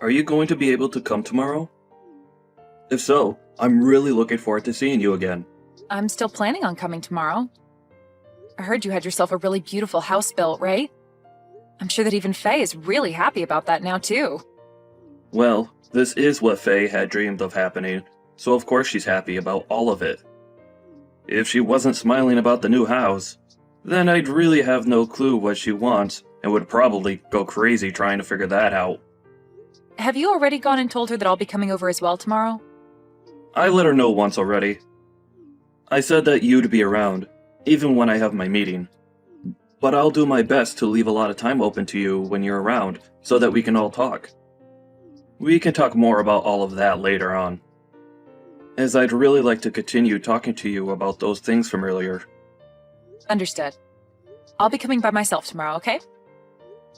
Are you going to be able to come tomorrow? If so, I'm really looking forward to seeing you again. I'm still planning on coming tomorrow. I heard you had yourself a really beautiful house built, right? I'm sure that even Faye is really happy about that now, too. Well, this is what Faye had dreamed of happening, so of course she's happy about all of it. If she wasn't smiling about the new house, then I'd really have no clue what she wants and would probably go crazy trying to figure that out. Have you already gone and told her that I'll be coming over as well tomorrow? I let her know once already. I said that you'd be around, even when I have my meeting. But I'll do my best to leave a lot of time open to you when you're around, so that we can all talk. We can talk more about all of that later on, as I'd really like to continue talking to you about those things from earlier. Understood. I'll be coming by myself tomorrow, okay?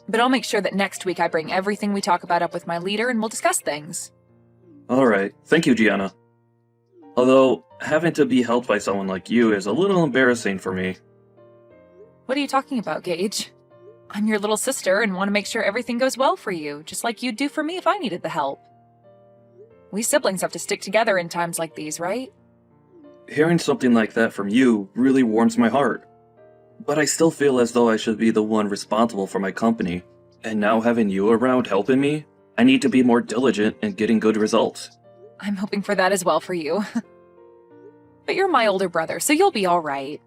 But I'll make sure that next week I bring everything we talk about up with my leader and we'll discuss things. Alright, thank you, Gianna. Although, having to be helped by someone like you is a little embarrassing for me. What are you talking about, Gage? I'm your little sister and want to make sure everything goes well for you, just like you'd do for me if I needed the help. We siblings have to stick together in times like these, right? Hearing something like that from you really warms my heart. But I still feel as though I should be the one responsible for my company, and now having you around helping me, I need to be more diligent in getting good results. I'm hoping for that as well for you. But you're my older brother, so you'll be alright.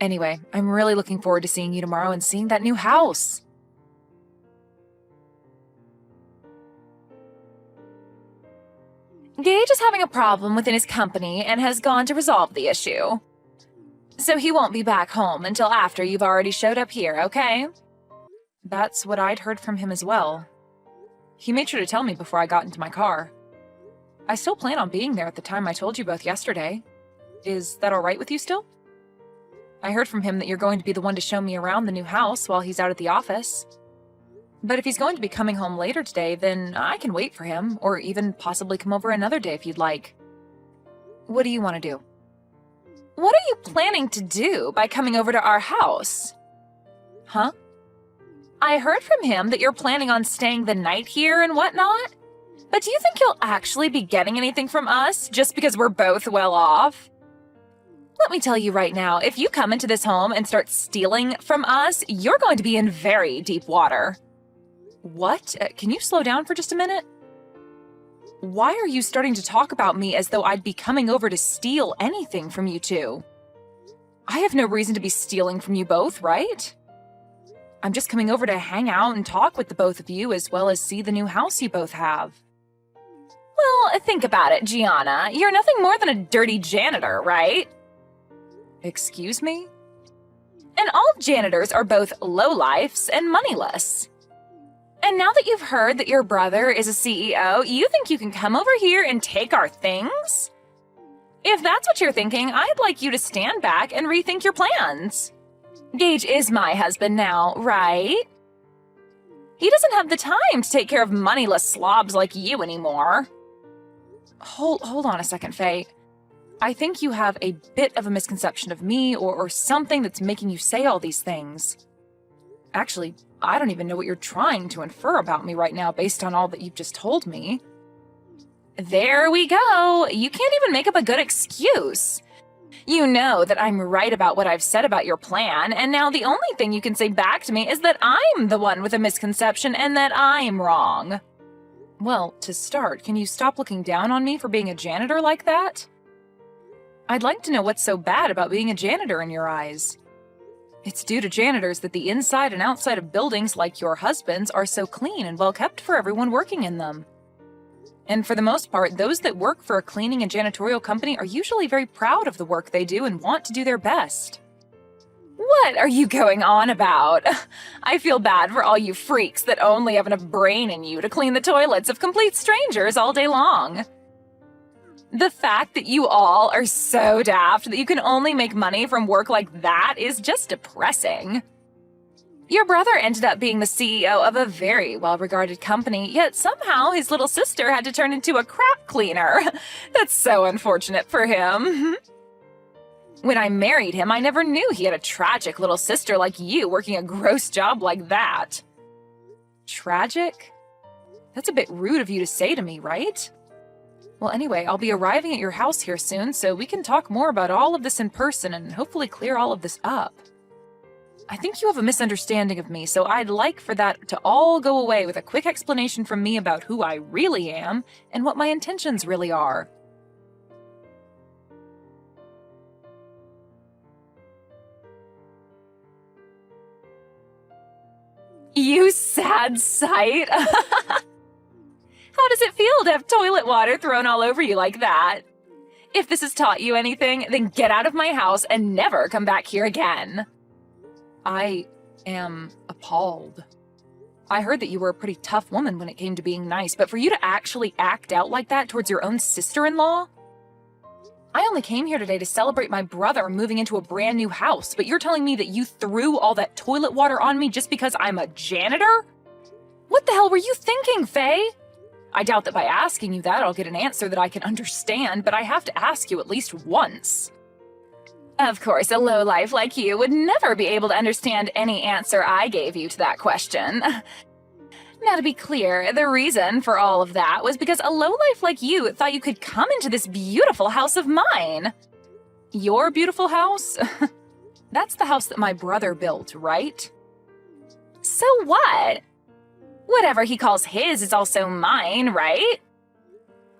Anyway, I'm really looking forward to seeing you tomorrow and seeing that new house. Gage is having a problem within his company and has gone to resolve the issue. So he won't be back home until after you've already showed up here, okay? That's what I'd heard from him as well. He made sure to tell me before I got into my car. I still plan on being there at the time I told you both yesterday. Is that alright with you still? I heard from him that you're going to be the one to show me around the new house while he's out at the office. But if he's going to be coming home later today, then I can wait for him, or even possibly come over another day if you'd like. What do you want to do? What are you planning to do by coming over to our house? Huh? I heard from him that you're planning on staying the night here and whatnot. But do you think you'll actually be getting anything from us just because we're both well off? Let me tell you right now, if you come into this home and start stealing from us, you're going to be in very deep water. What? Can you slow down for just a minute? Why are you starting to talk about me as though I'd be coming over to steal anything from you two? I have no reason to be stealing from you both, right? I'm just coming over to hang out and talk with the both of you as well as see the new house you both have. Well, think about it, Gianna. You're nothing more than a dirty janitor, right? Excuse me? And all janitors are both lowlifes and moneyless. And now that you've heard that your brother is a CEO, you think you can come over here and take our things? If that's what you're thinking, I'd like you to stand back and rethink your plans. Gage is my husband now, right? He doesn't have the time to take care of moneyless slobs like you anymore. Hold on a second, Faye. I think you have a bit of a misconception of me or something that's making you say all these things. Actually, I don't even know what you're trying to infer about me right now based on all that you've just told me. There we go. You can't even make up a good excuse. You know that I'm right about what I've said about your plan, and now the only thing you can say back to me is that I'm the one with a misconception and that I'm wrong. Well, to start, can you stop looking down on me for being a janitor like that? I'd like to know what's so bad about being a janitor in your eyes. It's due to janitors that the inside and outside of buildings like your husband's are so clean and well kept for everyone working in them. And for the most part, those that work for a cleaning and janitorial company are usually very proud of the work they do and want to do their best. What are you going on about? I feel bad for all you freaks that only have enough brain in you to clean the toilets of complete strangers all day long. The fact that you all are so daft that you can only make money from work like that is just depressing. Your brother ended up being the CEO of a very well-regarded company, yet somehow his little sister had to turn into a crap cleaner. That's so unfortunate for him. When I married him, I never knew he had a tragic little sister like you working a gross job like that. Tragic? That's a bit rude of you to say to me, right? Well, anyway, I'll be arriving at your house here soon, so we can talk more about all of this in person and hopefully clear all of this up. I think you have a misunderstanding of me, so I'd like for that to all go away with a quick explanation from me about who I really am and what my intentions really are. You sad sight! How does it feel to have toilet water thrown all over you like that? If this has taught you anything, then get out of my house and never come back here again. I am appalled. I heard that you were a pretty tough woman when it came to being nice, but for you to actually act out like that towards your own sister-in-law? I only came here today to celebrate my brother moving into a brand new house, but you're telling me that you threw all that toilet water on me just because I'm a janitor? What the hell were you thinking, Faye? I doubt that by asking you that I'll get an answer that I can understand, but I have to ask you at least once. Of course, a lowlife like you would never be able to understand any answer I gave you to that question. Now, to be clear, the reason for all of that was because a lowlife like you thought you could come into this beautiful house of mine. Your beautiful house? That's the house that my brother built, right? So what? Whatever he calls his is also mine, right?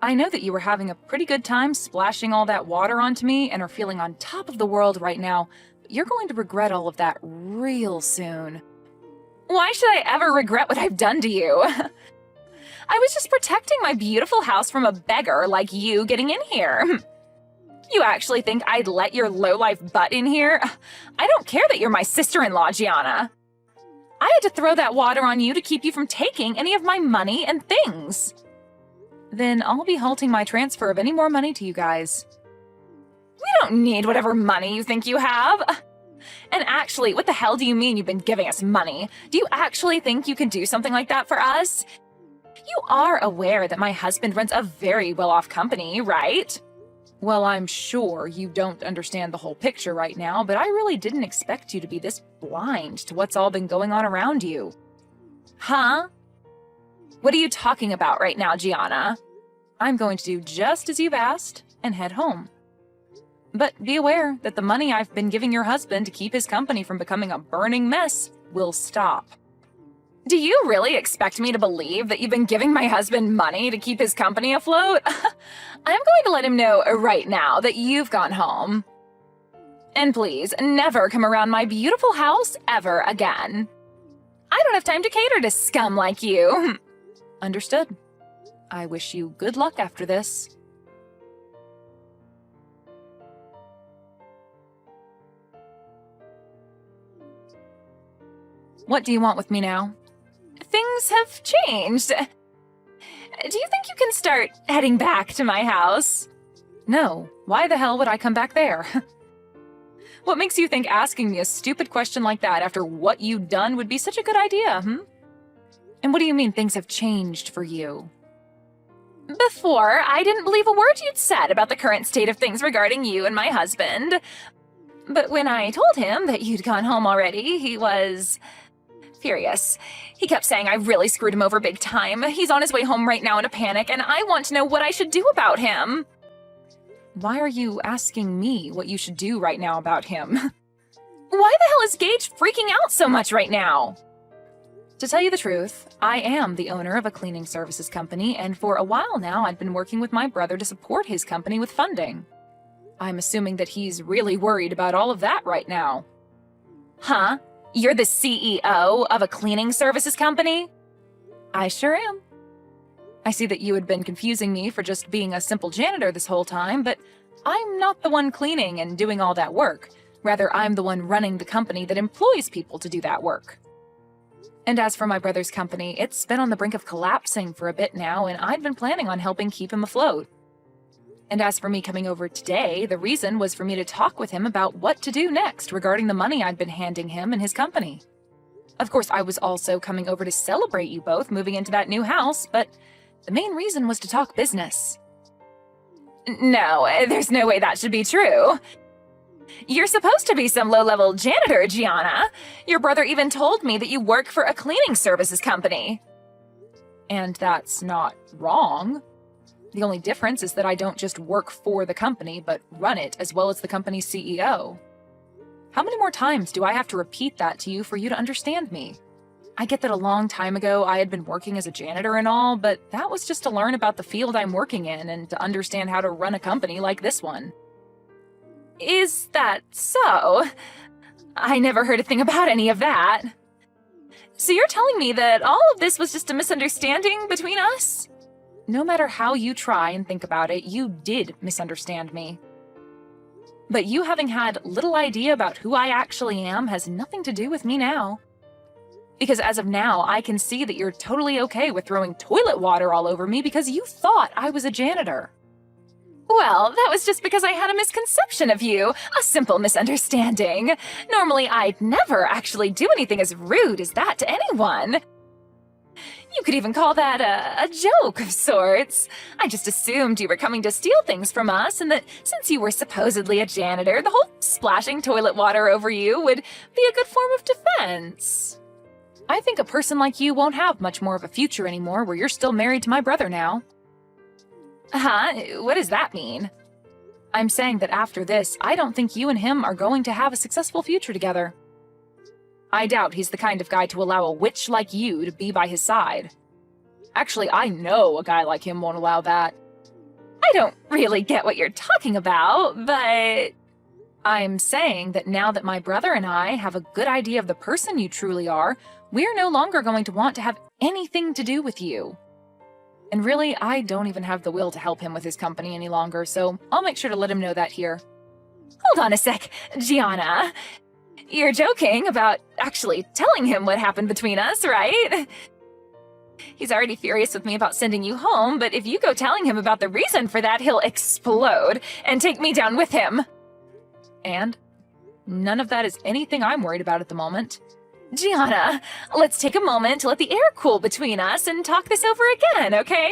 I know that you were having a pretty good time splashing all that water onto me and are feeling on top of the world right now, but you're going to regret all of that real soon. Why should I ever regret what I've done to you? I was just protecting my beautiful house from a beggar like you getting in here. You actually think I'd let your lowlife butt in here? I don't care that you're my sister-in-law, Gianna. I had to throw that water on you to keep you from taking any of my money and things. Then I'll be halting my transfer of any more money to you guys. We don't need whatever money you think you have. And actually, what the hell do you mean you've been giving us money? Do you actually think you can do something like that for us? You are aware that my husband runs a very well-off company, right? Well, I'm sure you don't understand the whole picture right now, but I really didn't expect you to be this blind to what's all been going on around you. Huh? What are you talking about right now, Gianna? I'm going to do just as you've asked and head home. But be aware that the money I've been giving your husband to keep his company from becoming a burning mess will stop. Do you really expect me to believe that you've been giving my husband money to keep his company afloat? I'm going to let him know right now that you've gone home. And please, never come around my beautiful house ever again. I don't have time to cater to scum like you. Understood. I wish you good luck after this. What do you want with me now? Things have changed. Do you think you can start heading back to my house? No. Why the hell would I come back there? What makes you think asking me a stupid question like that after what you've done would be such a good idea, And what do you mean things have changed for you? Before, I didn't believe a word you'd said about the current state of things regarding you and my husband. But when I told him that you'd gone home already, he was furious. He kept saying I really screwed him over big time. He's on his way home right now in a panic, and I want to know what I should do about him. Why are you asking me what you should do right now about him? Why the hell is Gage freaking out so much right now? To tell you the truth, I am the owner of a cleaning services company, and for a while now I've been working with my brother to support his company with funding. I'm assuming that he's really worried about all of that right now. Huh? You're the CEO of a cleaning services company? I sure am. I see that you had been confusing me for just being a simple janitor this whole time, but I'm not the one cleaning and doing all that work. Rather, I'm the one running the company that employs people to do that work. And as for my brother's company, it's been on the brink of collapsing for a bit now, and I'd been planning on helping keep him afloat. And as for me coming over today, the reason was for me to talk with him about what to do next regarding the money I'd been handing him and his company. Of course, I was also coming over to celebrate you both moving into that new house, but the main reason was to talk business. No, there's no way that should be true. You're supposed to be some low-level janitor, Gianna. Your brother even told me that you work for a cleaning services company. And that's not wrong. The only difference is that I don't just work for the company, but run it as well as the company's CEO. How many more times do I have to repeat that to you for you to understand me? I get that a long time ago I had been working as a janitor and all, but that was just to learn about the field I'm working in and to understand how to run a company like this one. Is that so? I never heard a thing about any of that. So you're telling me that all of this was just a misunderstanding between us? No matter how you try and think about it, you did misunderstand me. But you having had little idea about who I actually am has nothing to do with me now. Because as of now, I can see that you're totally okay with throwing toilet water all over me because you thought I was a janitor. Well, that was just because I had a misconception of you, a simple misunderstanding. Normally, I'd never actually do anything as rude as that to anyone. You could even call that a joke of sorts. I just assumed you were coming to steal things from us, and that since you were supposedly a janitor, the whole splashing toilet water over you would be a good form of defense. I think a person like you won't have much more of a future anymore where you're still married to my brother now. Huh? What does that mean? I'm saying that after this, I don't think you and him are going to have a successful future together. I doubt he's the kind of guy to allow a witch like you to be by his side. Actually, I know a guy like him won't allow that. I don't really get what you're talking about, but I'm saying that now that my brother and I have a good idea of the person you truly are, we're no longer going to want to have anything to do with you. And really, I don't even have the will to help him with his company any longer, so I'll make sure to let him know that here. Hold on a sec, Gianna. You're joking about actually telling him what happened between us, right? He's already furious with me about sending you home, but if you go telling him about the reason for that, he'll explode and take me down with him. And none of that is anything I'm worried about at the moment. Gianna, let's take a moment to let the air cool between us and talk this over again, okay?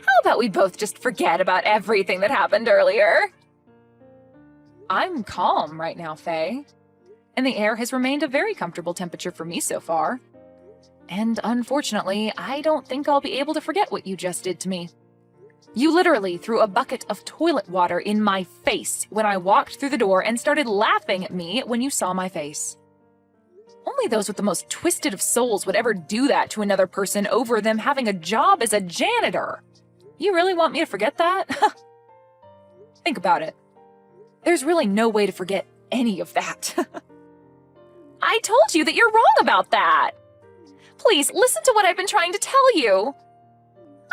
How about we both just forget about everything that happened earlier? I'm calm right now, Faye. And the air has remained a very comfortable temperature for me so far. And unfortunately, I don't think I'll be able to forget what you just did to me. You literally threw a bucket of toilet water in my face when I walked through the door and started laughing at me when you saw my face. Only those with the most twisted of souls would ever do that to another person over them having a job as a janitor. You really want me to forget that? Think about it. There's really no way to forget any of that. I told you that you're wrong about that. Please, listen to what I've been trying to tell you.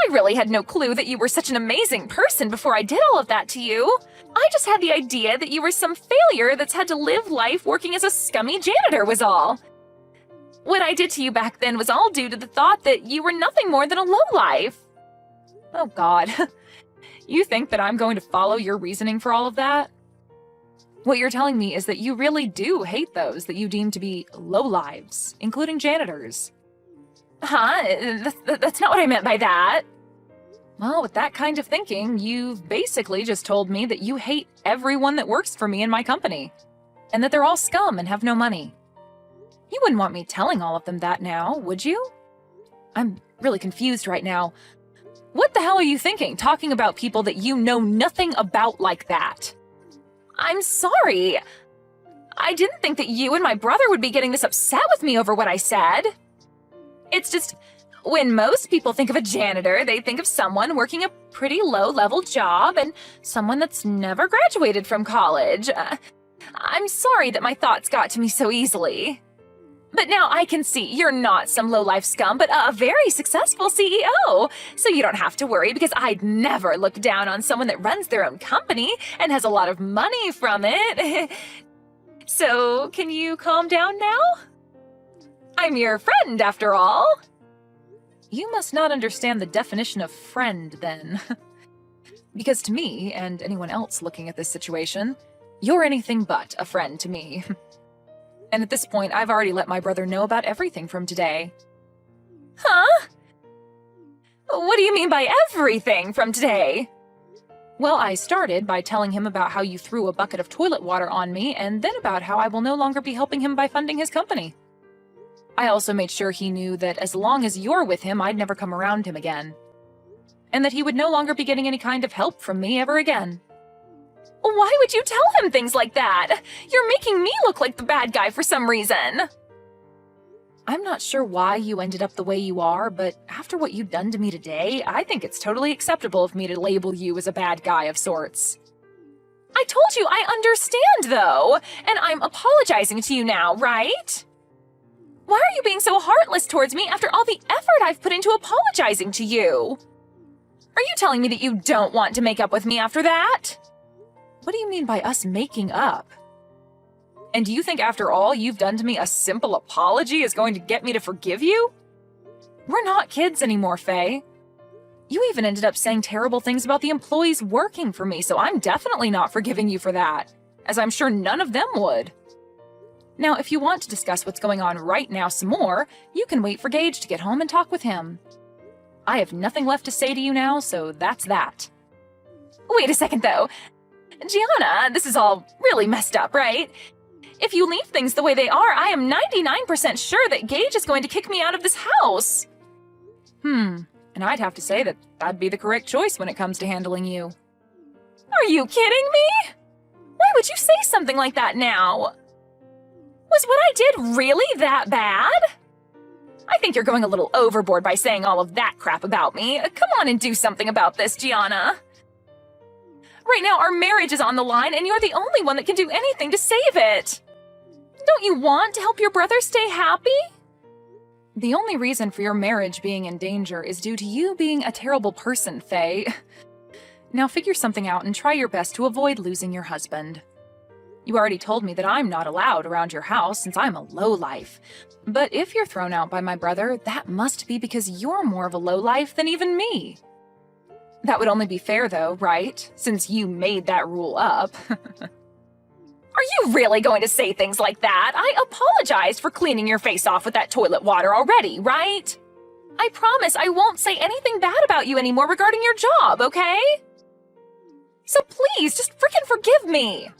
I really had no clue that you were such an amazing person before I did all of that to you. I just had the idea that you were some failure that's had to live life working as a scummy janitor was all. What I did to you back then was all due to the thought that you were nothing more than a lowlife. Oh God, you think that I'm going to follow your reasoning for all of that? What you're telling me is that you really do hate those that you deem to be lowlives, including janitors. Huh? That's not what I meant by that. Well, with that kind of thinking, you've basically just told me that you hate everyone that works for me in my company, and that they're all scum and have no money. You wouldn't want me telling all of them that now, would you? I'm really confused right now. What the hell are you thinking, talking about people that you know nothing about like that? I'm sorry. I didn't think that you and my brother would be getting this upset with me over what I said. It's just, when most people think of a janitor, they think of someone working a pretty low-level job and someone that's never graduated from college. I'm sorry that my thoughts got to me so easily. But now I can see you're not some low-life scum, but a very successful CEO. So you don't have to worry because I'd never look down on someone that runs their own company and has a lot of money from it. So can you calm down now? I'm your friend, after all. You must not understand the definition of friend, then. Because to me, and anyone else looking at this situation, you're anything but a friend to me. And at this point, I've already let my brother know about everything from today. Huh? What do you mean by everything from today? Well, I started by telling him about how you threw a bucket of toilet water on me, and then about how I will no longer be helping him by funding his company. I also made sure he knew that as long as you're with him, I'd never come around him again. And that he would no longer be getting any kind of help from me ever again. Why would you tell him things like that? You're making me look like the bad guy for some reason. I'm not sure why you ended up the way you are, but after what you've done to me today, I think it's totally acceptable of me to label you as a bad guy of sorts. I told you I understand, though, and I'm apologizing to you now, right? Why are you being so heartless towards me after all the effort I've put into apologizing to you? Are you telling me that you don't want to make up with me after that? What do you mean by us making up? And do you think after all you've done to me, a simple apology is going to get me to forgive you? We're not kids anymore, Faye. You even ended up saying terrible things about the employees working for me, so I'm definitely not forgiving you for that, as I'm sure none of them would. Now, if you want to discuss what's going on right now some more, you can wait for Gage to get home and talk with him. I have nothing left to say to you now, so that's that. Wait a second, though. Gianna, this is all really messed up, right? If you leave things the way they are, I am 99% sure that Gage is going to kick me out of this house. And I'd have to say that that'd be the correct choice when it comes to handling you. Are you kidding me? Why would you say something like that now? Was what I did really that bad? I think you're going a little overboard by saying all of that crap about me. Come on and do something about this, Gianna. Right now, our marriage is on the line, and you're the only one that can do anything to save it. Don't you want to help your brother stay happy? The only reason for your marriage being in danger is due to you being a terrible person, Faye. Now figure something out and try your best to avoid losing your husband. You already told me that I'm not allowed around your house since I'm a lowlife. But if you're thrown out by my brother, that must be because you're more of a lowlife than even me. That would only be fair, though, right? Since you made that rule up. Are you really going to say things like that? I apologized for cleaning your face off with that toilet water already, right? I promise I won't say anything bad about you anymore regarding your job, okay? So please, just frickin' forgive me.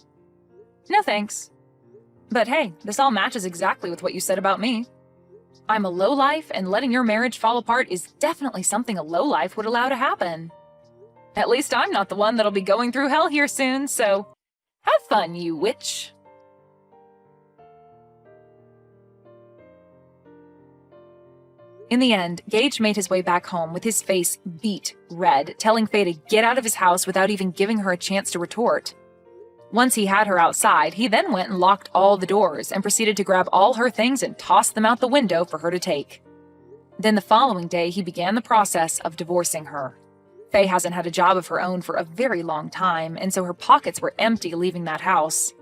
No thanks. But hey, this all matches exactly with what you said about me. I'm a lowlife, and letting your marriage fall apart is definitely something a lowlife would allow to happen. At least I'm not the one that'll be going through hell here soon, so have fun, you witch. In the end, Gage made his way back home with his face beet red, telling Faye to get out of his house without even giving her a chance to retort. Once he had her outside, he then went and locked all the doors and proceeded to grab all her things and toss them out the window for her to take. Then the following day, he began the process of divorcing her. Faye hasn't had a job of her own for a very long time, and so her pockets were empty leaving that house,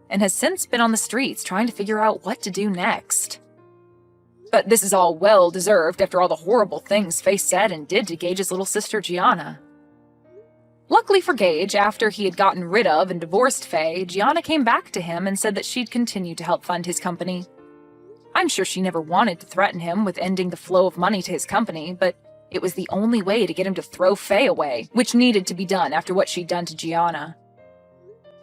and has since been on the streets trying to figure out what to do next. But this is all well-deserved after all the horrible things Faye said and did to Gage's little sister Gianna. Luckily for Gage, after he had gotten rid of and divorced Faye, Gianna came back to him and said that she'd continue to help fund his company. I'm sure she never wanted to threaten him with ending the flow of money to his company, but it was the only way to get him to throw Faye away, which needed to be done after what she'd done to Gianna.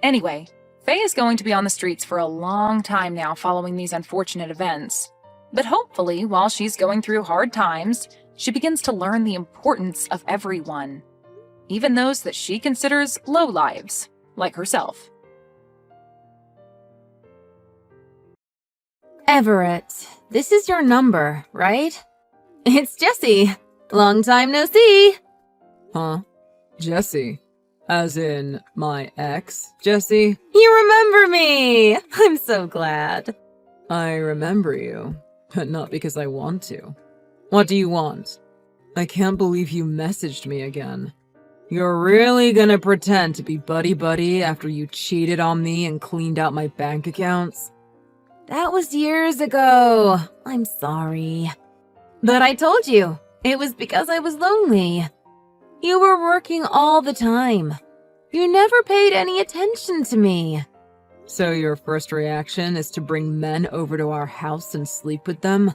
Anyway, Faye is going to be on the streets for a long time now following these unfortunate events. But hopefully, while she's going through hard times, she begins to learn the importance of everyone, even those that she considers lowlives, like herself. Everett, this is your number, right? It's Jessie. Long time no see. Huh? Jessie? As in my ex, Jessie? You remember me! I'm so glad. I remember you, but not because I want to. What do you want? I can't believe you messaged me again. You're really gonna pretend to be buddy-buddy after you cheated on me and cleaned out my bank accounts? That was years ago. I'm sorry. But I told you, it was because I was lonely. You were working all the time. You never paid any attention to me. So your first reaction is to bring men over to our house and sleep with them?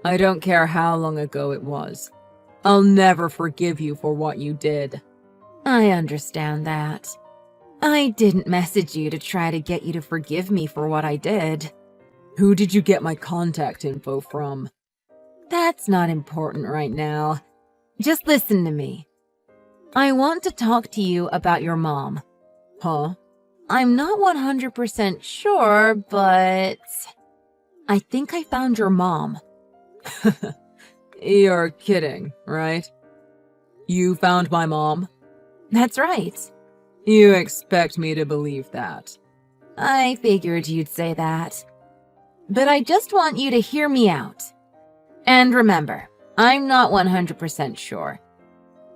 I don't care how long ago it was. I'll never forgive you for what you did. I understand that. I didn't message you to try to get you to forgive me for what I did. Who did you get my contact info from? That's not important right now. Just listen to me. I want to talk to you about your mom. Huh? I'm not 100% sure, but I think I found your mom. You're kidding, right? You found my mom? That's right. You expect me to believe that? I figured you'd say that. But I just want you to hear me out. And remember, I'm not 100% sure.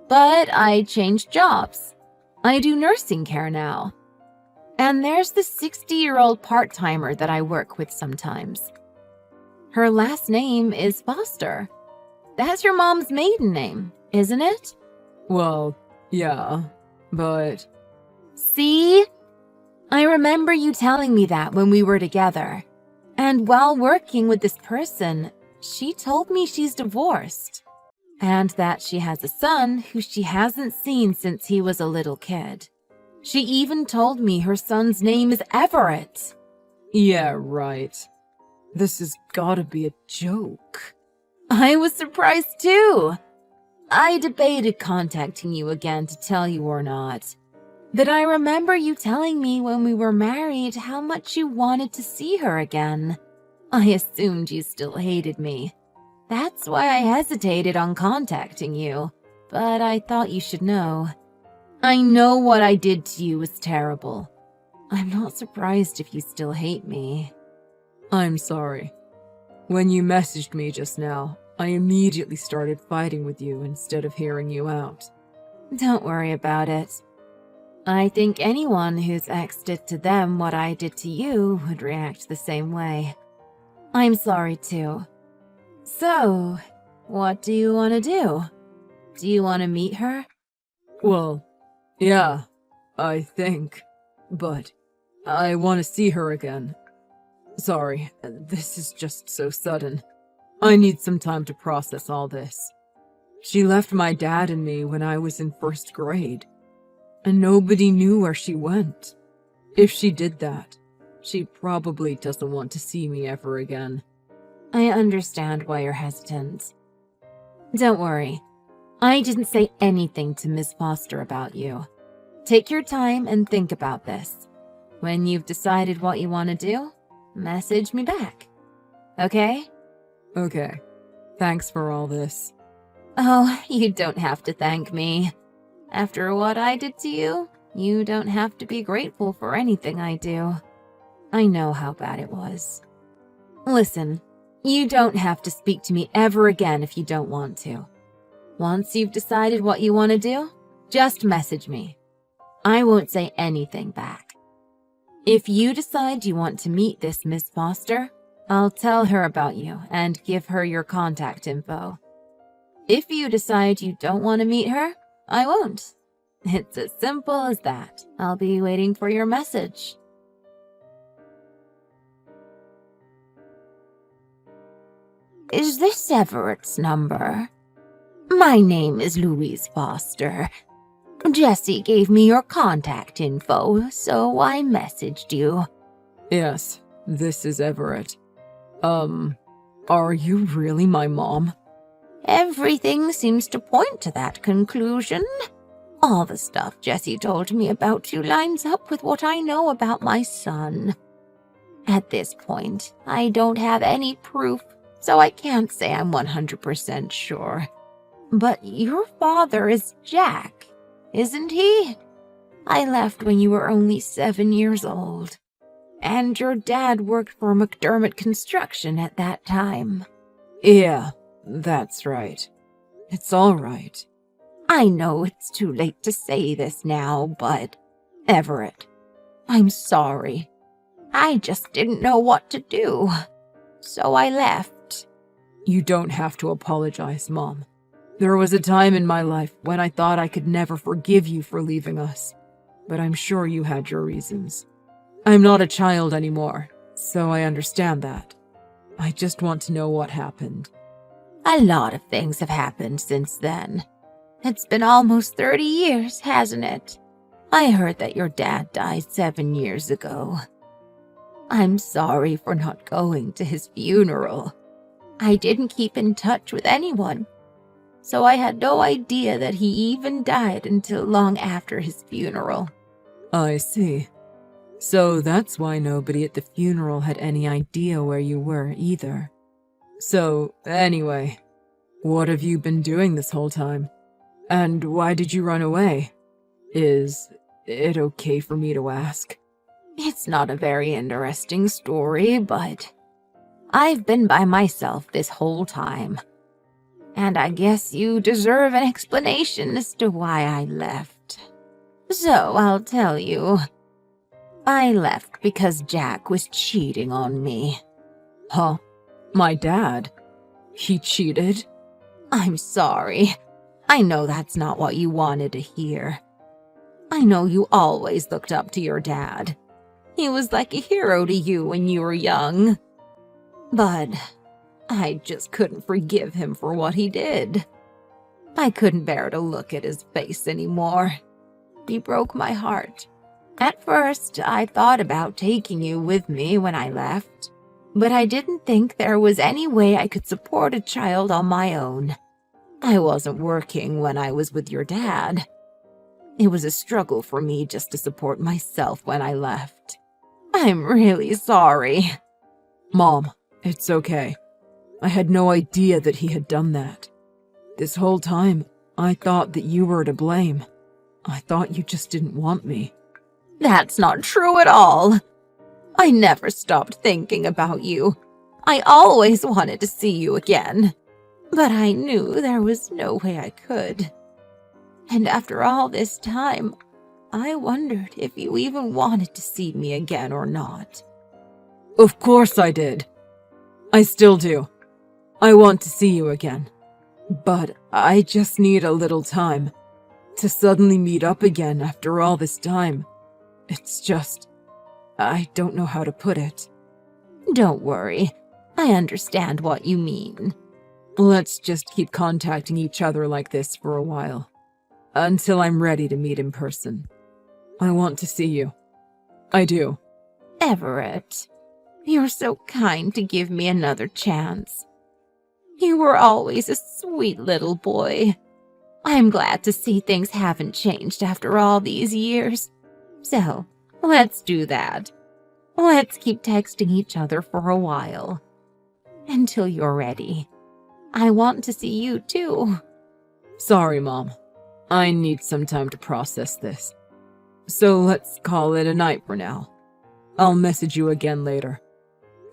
But I changed jobs. I do nursing care now. And there's this 60-year-old part-timer that I work with sometimes. Her last name is Foster. That's your mom's maiden name, isn't it? Well, yeah, but... See? I remember you telling me that when we were together. And while working with this person, she told me she's divorced. And that she has a son who she hasn't seen since he was a little kid. She even told me her son's name is Everett. Yeah, right. This has gotta be a joke. I was surprised too. I debated contacting you again to tell you or not. But I remember you telling me when we were married how much you wanted to see her again. I assumed you still hated me. That's why I hesitated on contacting you. But I thought you should know. I know what I did to you was terrible. I'm not surprised if you still hate me. I'm sorry. When you messaged me just now, I immediately started fighting with you instead of hearing you out. Don't worry about it. I think anyone who's ex did to them what I did to you would react the same way. I'm sorry too. So, what do you want to do? Do you want to meet her? Well, yeah, I think. But I want to see her again. Sorry, this is just so sudden. I need some time to process all this. She left my dad and me when I was in first grade. And nobody knew where she went. If she did that, she probably doesn't want to see me ever again. I understand why you're hesitant. Don't worry. I didn't say anything to Miss Foster about you. Take your time and think about this. When you've decided what you want to do, message me back. Okay? Okay. Thanks for all this. Oh, you don't have to thank me. After what I did to you, you don't have to be grateful for anything I do. I know how bad it was. Listen, you don't have to speak to me ever again if you don't want to. Once you've decided what you want to do, just message me. I won't say anything back. If you decide you want to meet this Miss Foster, I'll tell her about you and give her your contact info. If you decide you don't want to meet her, I won't. It's as simple as that. I'll be waiting for your message. Is this Everett's number? My name is Louise Foster. Jesse gave me your contact info, so I messaged you. Yes, this is Everett. Are you really my mom? Everything seems to point to that conclusion. All the stuff Jesse told me about you lines up with what I know about my son. At this point, I don't have any proof, so I can't say I'm 100% sure. But your father is Jack, isn't he? I left when you were only 7 years old. And your dad worked for McDermott Construction at that time. Yeah, that's right. It's all right. I know it's too late to say this now, but Everett, I'm sorry. I just didn't know what to do. So I left. You don't have to apologize, Mom. There was a time in my life when I thought I could never forgive you for leaving us, but I'm sure you had your reasons. I'm not a child anymore, so I understand that. I just want to know what happened. A lot of things have happened since then. It's been almost 30 years, hasn't it? I heard that your dad died 7 years ago. I'm sorry for not going to his funeral. I didn't keep in touch with anyone, so I had no idea that he even died until long after his funeral. I see. So that's why nobody at the funeral had any idea where you were either. So, anyway, what have you been doing this whole time? And why did you run away? Is it okay for me to ask? It's not a very interesting story, but I've been by myself this whole time. And I guess you deserve an explanation as to why I left. So I'll tell you. I left because Jack was cheating on me. Huh? My dad? He cheated? I'm sorry. I know that's not what you wanted to hear. I know you always looked up to your dad. He was like a hero to you when you were young. But I just couldn't forgive him for what he did. I couldn't bear to look at his face anymore. He broke my heart. At first, I thought about taking you with me when I left, but I didn't think there was any way I could support a child on my own. I wasn't working when I was with your dad. It was a struggle for me just to support myself when I left. I'm really sorry. Mom, it's okay. I had no idea that he had done that. This whole time, I thought that you were to blame. I thought you just didn't want me. That's not true at all. I never stopped thinking about you. I always wanted to see you again. But I knew there was no way I could. And after all this time, I wondered if you even wanted to see me again or not. Of course I did. I still do. I want to see you again. But I just need a little time. To suddenly meet up again after all this time. It's just... I don't know how to put it. Don't worry. I understand what you mean. Let's just keep contacting each other like this for a while. Until I'm ready to meet in person. I want to see you. I do. Everett, you're so kind to give me another chance. You were always a sweet little boy. I'm glad to see things haven't changed after all these years. So, let's do that. Let's keep texting each other for a while. Until you're ready. I want to see you too. Sorry, Mom. I need some time to process this. So let's call it a night for now. I'll message you again later.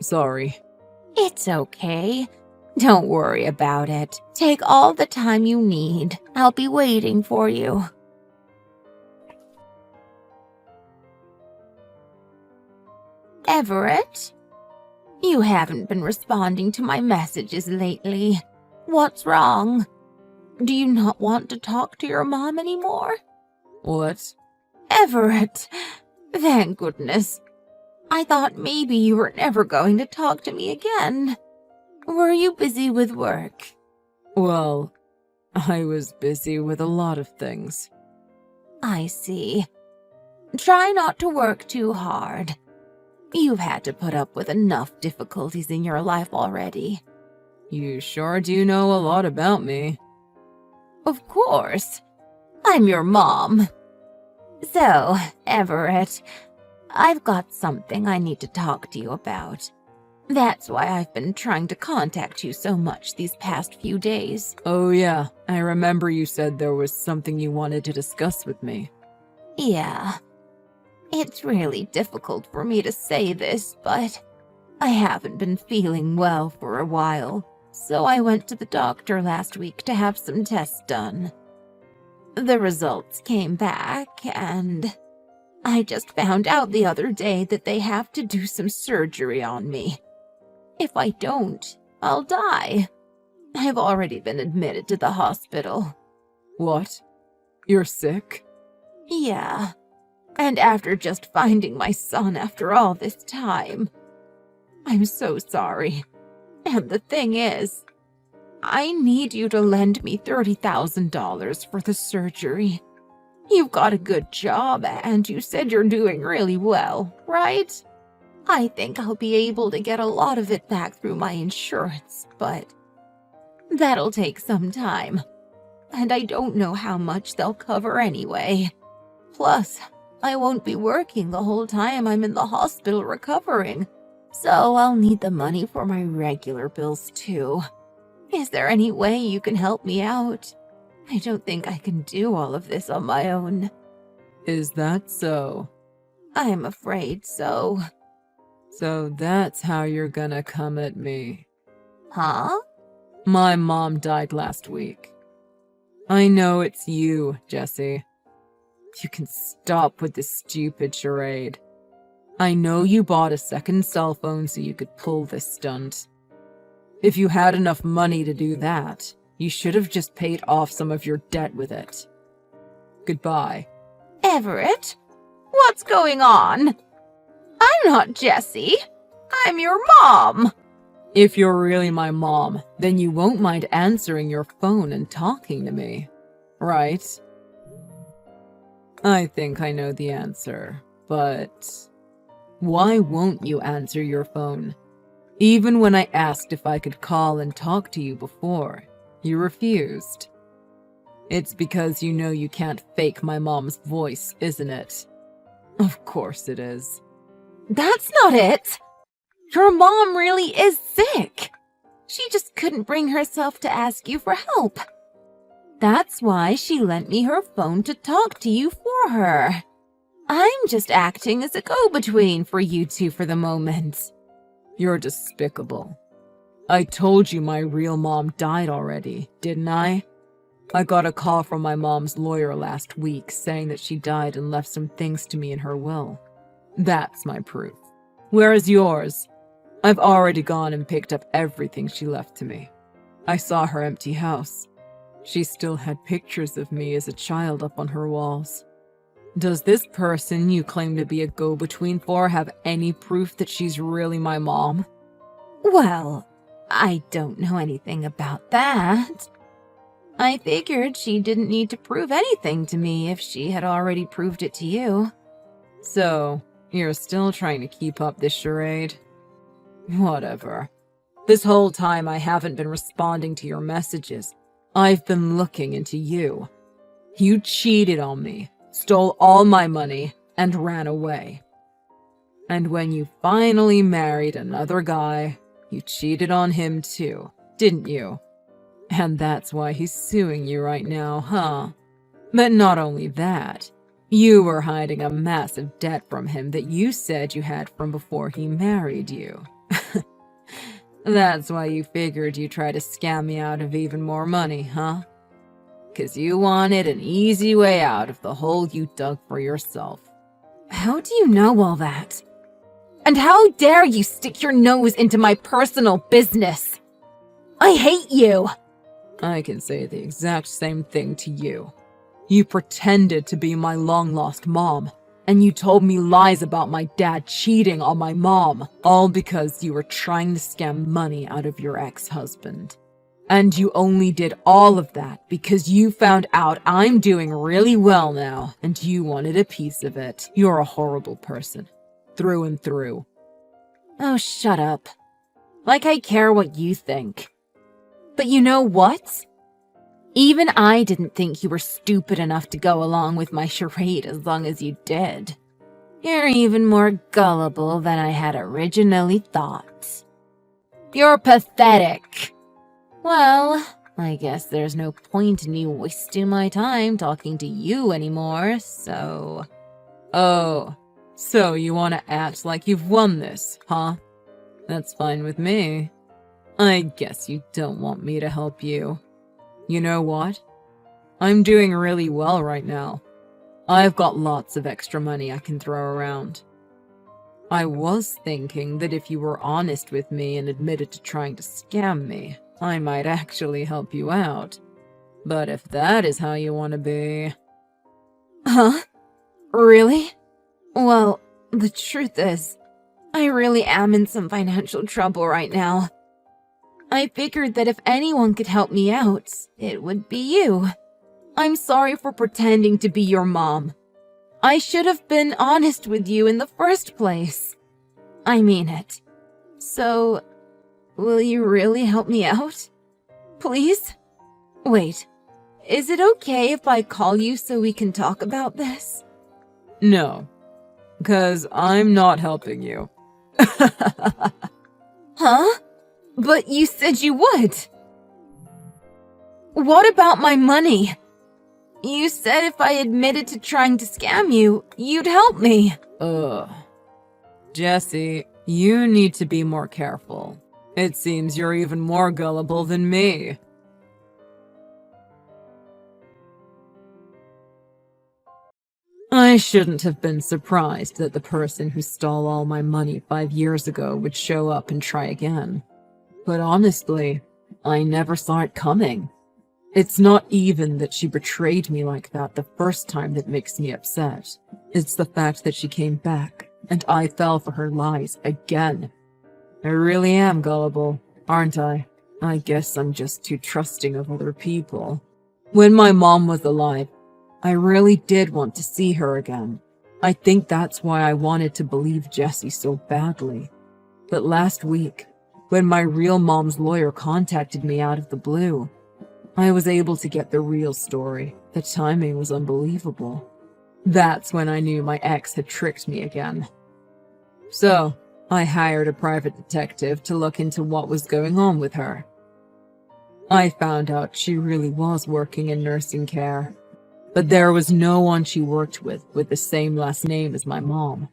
Sorry. It's okay. Don't worry about it. Take all the time you need. I'll be waiting for you. Everett? You haven't been responding to my messages lately. What's wrong? Do you not want to talk to your mom anymore? What? Everett! Thank goodness. I thought maybe you were never going to talk to me again. Were you busy with work? Well, I was busy with a lot of things. I see. Try not to work too hard. You've had to put up with enough difficulties in your life already. You sure do know a lot about me. Of course. I'm your mom. So, Everett, I've got something I need to talk to you about. That's why I've been trying to contact you so much these past few days. Oh yeah, I remember you said there was something you wanted to discuss with me. Yeah. It's really difficult for me to say this, but I haven't been feeling well for a while, so I went to the doctor last week to have some tests done. The results came back, and I just found out the other day that they have to do some surgery on me. If I don't, I'll die. I've already been admitted to the hospital. What? You're sick? Yeah. And after just finding my son after all this time. I'm so sorry. And the thing is, I need you to lend me $30,000 for the surgery. You've got a good job, and you said you're doing really well, right? I think I'll be able to get a lot of it back through my insurance, but that'll take some time. And I don't know how much they'll cover anyway. Plus, I won't be working the whole time I'm in the hospital recovering, so I'll need the money for my regular bills too. Is there any way you can help me out? I don't think I can do all of this on my own. Is that so? I'm afraid so. So that's how you're gonna come at me. Huh? My mom died last week. I know it's you, Jesse. You can stop with this stupid charade. I know you bought a second cell phone so you could pull this stunt. If you had enough money to do that, you should have just paid off some of your debt with it. Goodbye. Everett? What's going on? I'm not Jessie. I'm your mom. If you're really my mom, then you won't mind answering your phone and talking to me, right? I think I know the answer, but why won't you answer your phone? Even when I asked if I could call and talk to you before, you refused. It's because you know you can't fake my mom's voice, isn't it? Of course it is. That's not it. Your mom really is sick. She just couldn't bring herself to ask you for help. That's why she lent me her phone to talk to you for her. I'm just acting as a go-between for you two for the moment. You're despicable. I told you my real mom died already, didn't I? I got a call from my mom's lawyer last week saying that she died and left some things to me in her will. That's my proof. Where is yours? I've already gone and picked up everything she left to me. I saw her empty house. She still had pictures of me as a child up on her walls. Does this person you claim to be a go-between for have any proof that she's really my mom? Well, I don't know anything about that. I figured she didn't need to prove anything to me if she had already proved it to you. So, you're still trying to keep up this charade? Whatever. This whole time I haven't been responding to your messages. I've been looking into you. You cheated on me, stole all my money, and ran away. And when you finally married another guy, you cheated on him too, didn't you? And that's why he's suing you right now, huh? But not only that, you were hiding a massive debt from him that you said you had from before he married you. That's why you figured you'd try to scam me out of even more money, huh? 'Cause you wanted an easy way out of the hole you dug for yourself. How do you know all that? And how dare you stick your nose into my personal business? I hate you! I can say the exact same thing to you. You pretended to be my long-lost mom, and you told me lies about my dad cheating on my mom, all because you were trying to scam money out of your ex-husband. And you only did all of that because you found out I'm doing really well now, and you wanted a piece of it. You're a horrible person, through and through. Oh, shut up. Like I care what you think. But you know what? Even I didn't think you were stupid enough to go along with my charade as long as you did. You're even more gullible than I had originally thought. You're pathetic. Well, I guess there's no point in me wasting my time talking to you anymore, so... Oh, so you want to act like you've won this, huh? That's fine with me. I guess you don't want me to help you. You know what? I'm doing really well right now. I've got lots of extra money I can throw around. I was thinking that if you were honest with me and admitted to trying to scam me, I might actually help you out. But if that is how you want to be... Huh? Really? Well, the truth is, I really am in some financial trouble right now. I figured that if anyone could help me out, it would be you. I'm sorry for pretending to be your mom. I should have been honest with you in the first place. I mean it. So, will you really help me out? Please? Wait, is it okay if I call you so we can talk about this? No, because I'm not helping you. Huh? But you said you would. What about my money? You said if I admitted to trying to scam you, you'd help me. Ugh. Jesse, you need to be more careful. It seems you're even more gullible than me. I shouldn't have been surprised that the person who stole all my money 5 years ago would show up and try again. But honestly, I never saw it coming. It's not even that she betrayed me like that the first time that makes me upset. It's the fact that she came back, and I fell for her lies again. I really am gullible, aren't I? I guess I'm just too trusting of other people. When my mom was alive, I really did want to see her again. I think that's why I wanted to believe Jesse so badly. But last week, when my real mom's lawyer contacted me out of the blue, I was able to get the real story. The timing was unbelievable. That's when I knew my ex had tricked me again. So, I hired a private detective to look into what was going on with her. I found out she really was working in nursing care, but there was no one she worked with the same last name as my mom.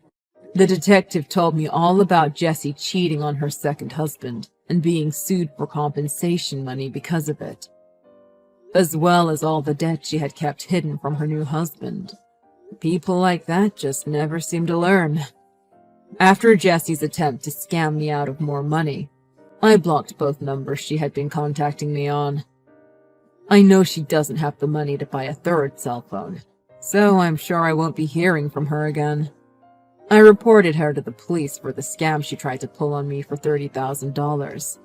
The detective told me all about Jessie cheating on her second husband and being sued for compensation money because of it, as well as all the debt she had kept hidden from her new husband. People like that just never seem to learn. After Jessie's attempt to scam me out of more money, I blocked both numbers she had been contacting me on. I know she doesn't have the money to buy a third cell phone, so I'm sure I won't be hearing from her again. I reported her to the police for the scam she tried to pull on me for $30,000.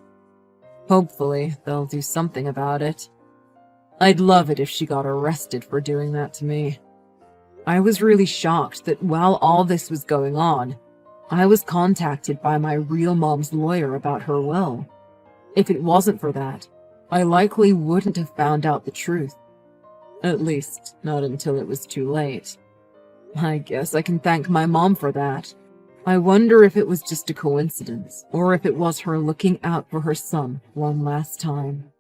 Hopefully, they'll do something about it. I'd love it if she got arrested for doing that to me. I was really shocked that while all this was going on, I was contacted by my real mom's lawyer about her will. If it wasn't for that, I likely wouldn't have found out the truth. At least, not until it was too late. I guess I can thank my mom for that. I wonder if it was just a coincidence, or if it was her looking out for her son one last time.